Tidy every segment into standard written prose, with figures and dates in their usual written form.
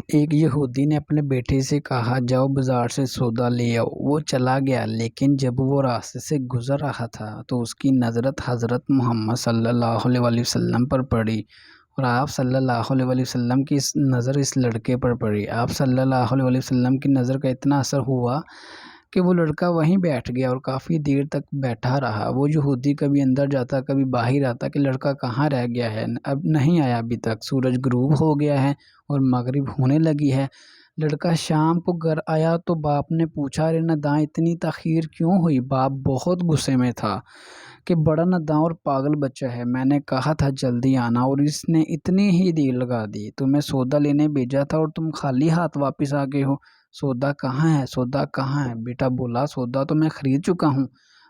ایک یہودی نے اپنے بیٹے سے کہا جاؤ بازار سے سودا لے آؤ۔ وہ چلا گیا، لیکن جب وہ راستے سے گزر رہا تھا تو اس کی نظر حضرت محمد صلی اللہ علیہ وآلہ وسلم پر پڑی، اور آپ صلی اللہ علیہ وآلہ وسلم کی نظر اس لڑکے پر پڑی۔ آپ صلی اللہ علیہ وآلہ وسلم کی نظر کا اتنا اثر ہوا کہ وہ لڑکا وہیں بیٹھ گیا اور کافی دیر تک بیٹھا رہا۔ وہ یہودی کبھی اندر جاتا کبھی باہر آتا کہ لڑکا کہاں رہ گیا ہے، اب نہیں آیا ابھی تک، سورج غروب ہو گیا ہے اور مغرب ہونے لگی ہے۔ لڑکا شام کو گھر آیا تو باپ نے پوچھا ارے نداں اتنی تاخیر کیوں ہوئی؟ باپ بہت غصے میں تھا کہ بڑا نداں اور پاگل بچہ ہے، میں نے کہا تھا جلدی آنا اور اس نے اتنی ہی دیر لگا دی، تمہیں سودا لینے بھیجا تھا اور تم خالی ہاتھ واپس آ گئے ہو، سودا کہاں ہے؟ سودا کہاں ہے؟ بیٹا بولا سودا تو میں خرید چکا ہوں۔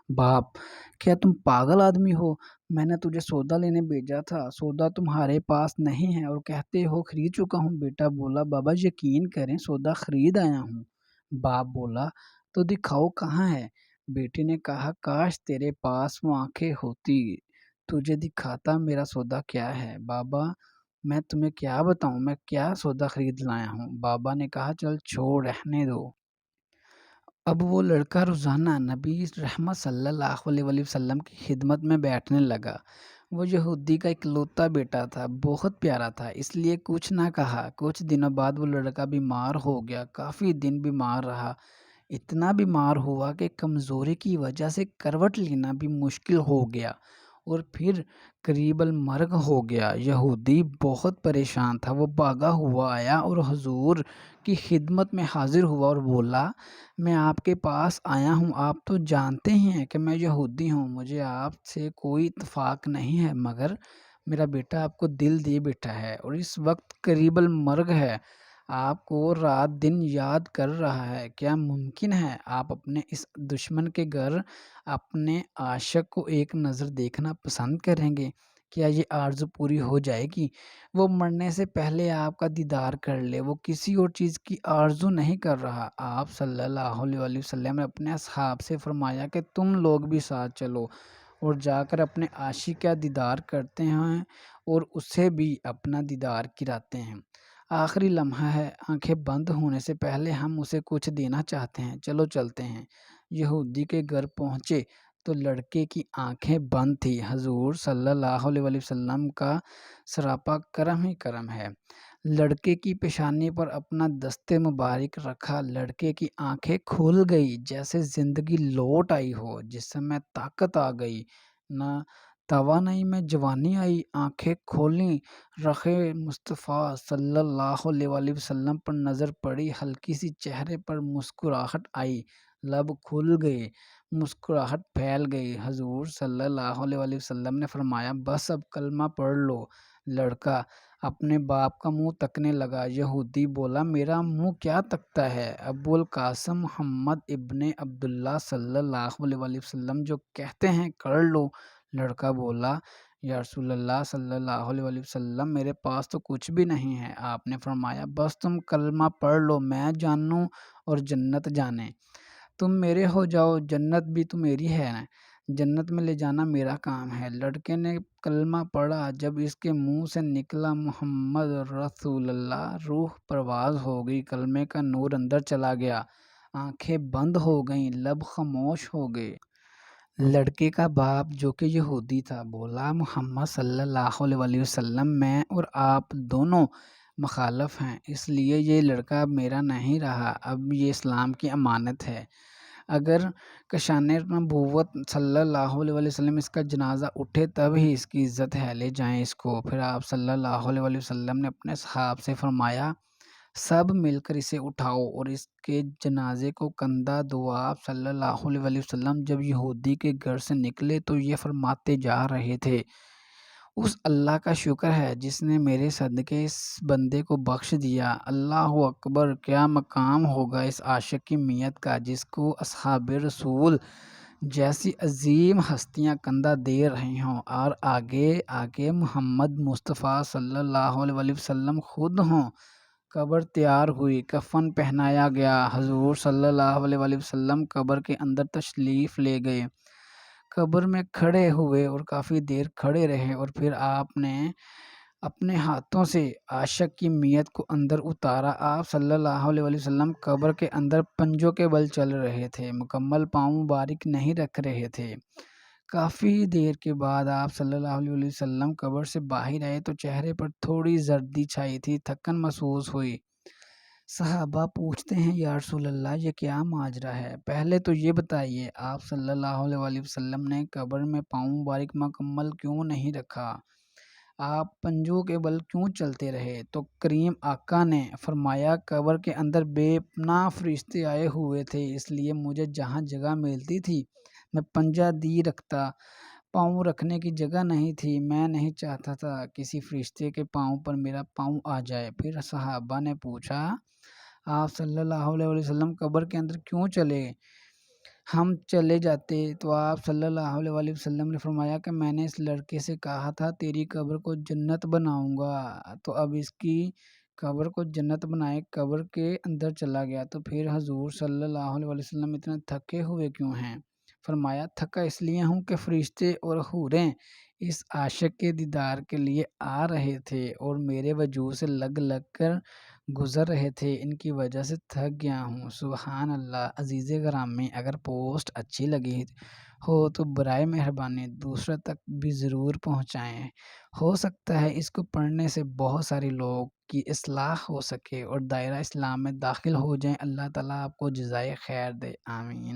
باپ: کیا تم پاگل آدمی ہو؟ میں نے تجھے سودا لینے بھیجا تھا، سودا تمہارے پاس نہیں ہے اور کہتے ہو خرید چکا ہوں۔ بیٹا بولا بابا یقین کریں سودا خرید آیا ہوں۔ باپ بولا تو دکھاؤ کہاں ہے؟ بیٹے نے کہا کاش تیرے پاس وہ آنکھیں ہوتی، تجھے دکھاتا میرا سودا کیا ہے۔ بابا میں تمہیں کیا بتاؤں، میں کیا سودا خرید لایا ہوں؟ بابا نے کہا چل چھوڑ رہنے دو۔ اب وہ لڑکا روزانہ نبی رحمت صلی اللہ علیہ وآلہ وسلم کی خدمت میں بیٹھنے لگا۔ وہ یہودی کا اکلوتا بیٹا تھا، بہت پیارا تھا، اس لیے کچھ نہ کہا۔ کچھ دنوں بعد وہ لڑکا بیمار ہو گیا، کافی دن بیمار رہا، اتنا بیمار ہوا کہ کمزوری کی وجہ سے کروٹ لینا بھی مشکل ہو گیا اور پھر قریب المرگ ہو گیا۔ یہودی بہت پریشان تھا، وہ بھاگا ہوا آیا اور حضور کی خدمت میں حاضر ہوا اور بولا میں آپ کے پاس آیا ہوں، آپ تو جانتے ہی ہیں کہ میں یہودی ہوں، مجھے آپ سے کوئی اتفاق نہیں ہے، مگر میرا بیٹا آپ کو دل دیے بیٹھا ہے اور اس وقت قریب المرگ ہے، آپ کو رات دن یاد کر رہا ہے، کیا ممکن ہے آپ اپنے اس دشمن کے گھر اپنے عاشق کو ایک نظر دیکھنا پسند کریں گے؟ کیا یہ آرزو پوری ہو جائے گی؟ وہ مرنے سے پہلے آپ کا دیدار کر لے، وہ کسی اور چیز کی آرزو نہیں کر رہا۔ آپ صلی اللہ علیہ وآلہ وسلم نے اپنے اصحاب سے فرمایا کہ تم لوگ بھی ساتھ چلو اور جا کر اپنے عاشق کا دیدار کرتے ہیں اور اسے بھی اپنا دیدار کراتے ہیں۔ آخری لمحہ ہے، آنکھیں بند ہونے سے پہلے ہم اسے کچھ دینا چاہتے ہیں، چلو چلتے ہیں۔ یہودی کے گھر پہنچے تو لڑکے کی آنکھیں بند تھی۔ حضور صلی اللہ علیہ وآلہ وسلم کا سراپا کرم ہی کرم ہے۔ لڑکے کی پیشانی پر اپنا دست مبارک رکھا، لڑکے کی آنکھیں کھل گئی جیسے زندگی لوٹ آئی ہو، جسم میں طاقت آ گئی، نہ توانائی میں جوانی آئی، آنکھیں کھولیں، رخ مصطفیٰ صلی اللہ علیہ وآلہ وسلم پر نظر پڑی، ہلکی سی چہرے پر مسکراہٹ آئی، لب کھل گئے، مسکراہٹ پھیل گئی۔ حضور صلی اللہ علیہ وآلہ وسلم نے فرمایا بس اب کلمہ پڑھ لو۔ لڑکا اپنے باپ کا منہ تکنے لگا۔ یہودی بولا میرا منہ کیا تکتا ہے؟ ابو القاسم محمد ابن عبداللہ صلی اللہ علیہ وآلہ وسلم جو کہتے ہیں کر لو۔ لڑکا بولا یا رسول اللہ صلی اللہ علیہ وآلہ وسلم میرے پاس تو کچھ بھی نہیں ہے۔ آپ نے فرمایا بس تم کلمہ پڑھ لو، میں جانوں اور جنت جانے، تم میرے ہو جاؤ، جنت بھی تو میری ہے، جنت میں لے جانا میرا کام ہے۔ لڑکے نے کلمہ پڑھا، جب اس کے منہ سے نکلا محمد رسول اللہ، روح پرواز ہو گئی، کلمے کا نور اندر چلا گیا، آنکھیں بند ہو گئیں، لب خاموش ہو گئے۔ لڑکے کا باپ جو کہ یہودی تھا بولا محمد صلی اللہ علیہ وآلہ وسلم میں اور آپ دونوں مخالف ہیں، اس لیے یہ لڑکا اب میرا نہیں رہا، اب یہ اسلام کی امانت ہے، اگر کشان نبوت صلی اللہ علیہ وآلہ وسلم اس کا جنازہ اٹھے تب ہی اس کی عزت ہے، لے جائیں اس کو۔ پھر آپ صلی اللہ علیہ وآلہ وسلم نے اپنے صحابہ سے فرمایا سب مل کر اسے اٹھاؤ اور اس کے جنازے کو کندھا دو۔ آپ صلی اللہ علیہ وآلہ وسلم جب یہودی کے گھر سے نکلے تو یہ فرماتے جا رہے تھے اس اللہ کا شکر ہے جس نے میرے صدقے اس بندے کو بخش دیا، اللہ اکبر، کیا مقام ہوگا اس عاشق کی میت کا جس کو اصحاب رسول جیسی عظیم ہستیاں کندھا دے رہی ہوں اور آگے آگے محمد مصطفیٰ صلی اللہ علیہ وآلہ وسلم خود ہوں۔ قبر تیار ہوئی، کفن پہنایا گیا، حضور صلی اللہ علیہ وآلہ وسلم قبر کے اندر تشریف لے گئے، قبر میں کھڑے ہوئے اور کافی دیر کھڑے رہے اور پھر آپ نے اپنے ہاتھوں سے عاشق کی میت کو اندر اتارا۔ آپ صلی اللہ علیہ وآلہ وسلم قبر کے اندر پنجوں کے بل چل رہے تھے، مکمل پاؤں مبارک نہیں رکھ رہے تھے۔ کافی دیر کے بعد آپ صلی اللہ علیہ وآلہ وسلم قبر سے باہر آئے تو چہرے پر تھوڑی زردی چھائی تھی، تھکن محسوس ہوئی۔ صحابہ پوچھتے ہیں یا رسول اللہ یہ کیا ماجرا ہے؟ پہلے تو یہ بتائیے آپ صلی اللہ علیہ وآلہ وسلم نے قبر میں پاؤں مبارک مکمل کیوں نہیں رکھا؟ آپ پنجوں کے بل کیوں چلتے رہے؟ تو کریم آقا نے فرمایا قبر کے اندر بے پناہ فرشتے آئے ہوئے تھے، اس لیے مجھے جہاں جگہ ملتی تھی میں پنجہ دی رکھتا، پاؤں رکھنے کی جگہ نہیں تھی، میں نہیں چاہتا تھا کسی فرشتے کے پاؤں پر میرا پاؤں آ جائے۔ پھر صحابہ نے پوچھا آپ صلی اللہ علیہ وسلم قبر کے اندر کیوں چلے؟ ہم چلے جاتے تو آپ صلی اللہ علیہ وسلم نے فرمایا کہ میں نے اس لڑکے سے کہا تھا تیری قبر کو جنت بناؤں گا، تو اب اس کی قبر کو جنت بنائے، قبر کے اندر چلا گیا۔ تو پھر حضور صلی اللہ علیہ وسلم اتنے تھکے ہوئے کیوں ہیں؟ فرمایا تھکا اس لیے ہوں کہ فرشتے اور حوریں اس عاشق کے دیدار کے لیے آ رہے تھے اور میرے وجود سے لگ لگ کر گزر رہے تھے، ان کی وجہ سے تھک گیا ہوں۔ سبحان اللہ۔ عزیز گرامی، اگر پوسٹ اچھی لگی ہو تو برائے مہربانی دوسروں تک بھی ضرور پہنچائیں، ہو سکتا ہے اس کو پڑھنے سے بہت سارے لوگ کی اصلاح ہو سکے اور دائرہ اسلام میں داخل ہو جائیں۔ اللہ تعالیٰ آپ کو جزائے خیر دے، آمین۔